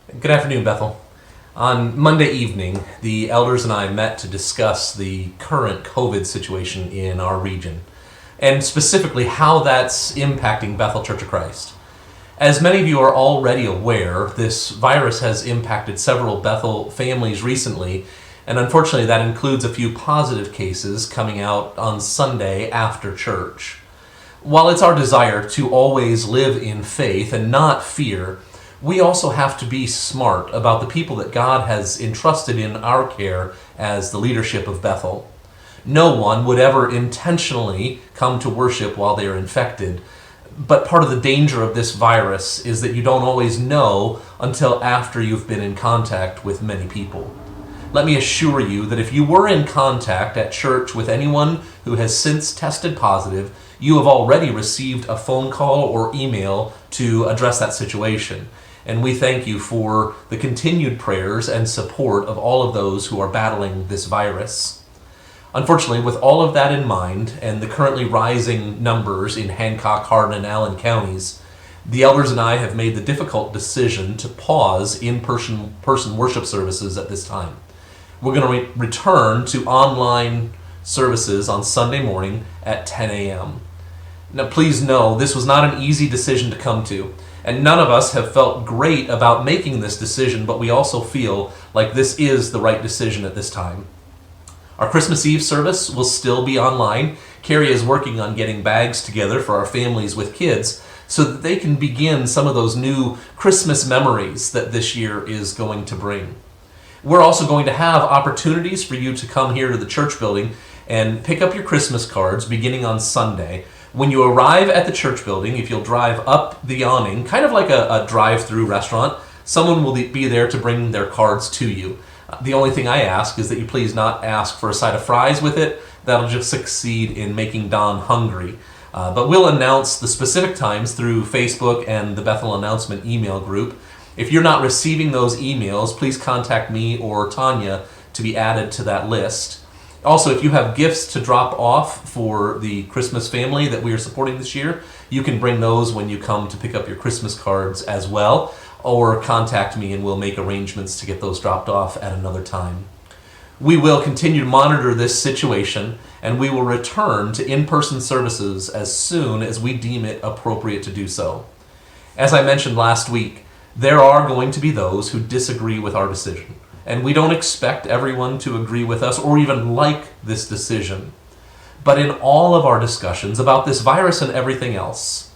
Good afternoon, Bethel. On Monday evening, the elders and I met to discuss the current COVID situation in our region, and specifically how that's impacting Bethel Church of Christ. As many of you are already aware, this virus has impacted several Bethel families recently, and unfortunately that includes a few positive cases coming out on Sunday after church. While it's our desire to always live in faith and not fear, we also have to be smart about the people that God has entrusted in our care as the leadership of Bethel. No one would ever intentionally come to worship while they are infected, but part of the danger of this virus is that you don't always know until after you've been in contact with many people. Let me assure you that if you were in contact at church with anyone who has since tested positive, you have already received a phone call or email to address that situation. And we thank you for the continued prayers and support of all of those who are battling this virus. Unfortunately, with all of that in mind and the currently rising numbers in Hancock, Hardin, and Allen counties, the elders and I have made the difficult decision to pause in-person worship services at this time. We're going to return to online services on Sunday morning at 10 a.m. Now, please know this was not an easy decision to come to, and none of us have felt great about making this decision, but we also feel like this is the right decision at this time. Our Christmas Eve service will still be online. Carrie is working on getting bags together for our families with kids so that they can begin some of those new Christmas memories that this year is going to bring. We're also going to have opportunities for you to come here to the church building and pick up your Christmas cards beginning on Sunday. When you arrive at the church building, if you'll drive up the awning, kind of like a drive-through restaurant, someone will be there to bring their cards to you. The only thing I ask is that you please not ask for a side of fries with it. That'll just succeed in making Don hungry. But we'll announce the specific times through Facebook and the Bethel announcement email group. If you're not receiving those emails, please contact me or Tanya to be added to that list. Also, if you have gifts to drop off for the Christmas family that we are supporting this year, you can bring those when you come to pick up your Christmas cards as well, or contact me and we'll make arrangements to get those dropped off at another time. We will continue to monitor this situation, and we will return to in-person services as soon as we deem it appropriate to do so. As I mentioned last week, there are going to be those who disagree with our decision. And we don't expect everyone to agree with us or even like this decision. But in all of our discussions about this virus and everything else,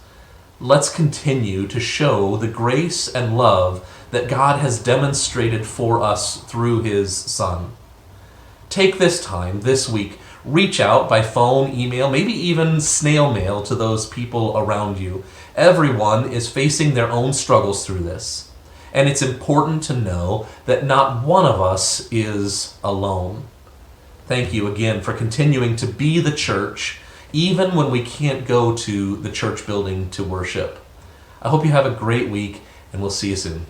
let's continue to show the grace and love that God has demonstrated for us through His Son. Take this time this week, reach out by phone, email, maybe even snail mail to those people around you. Everyone is facing their own struggles through this. And it's important to know that not one of us is alone. Thank you again for continuing to be the church, even when we can't go to the church building to worship. I hope you have a great week, and we'll see you soon.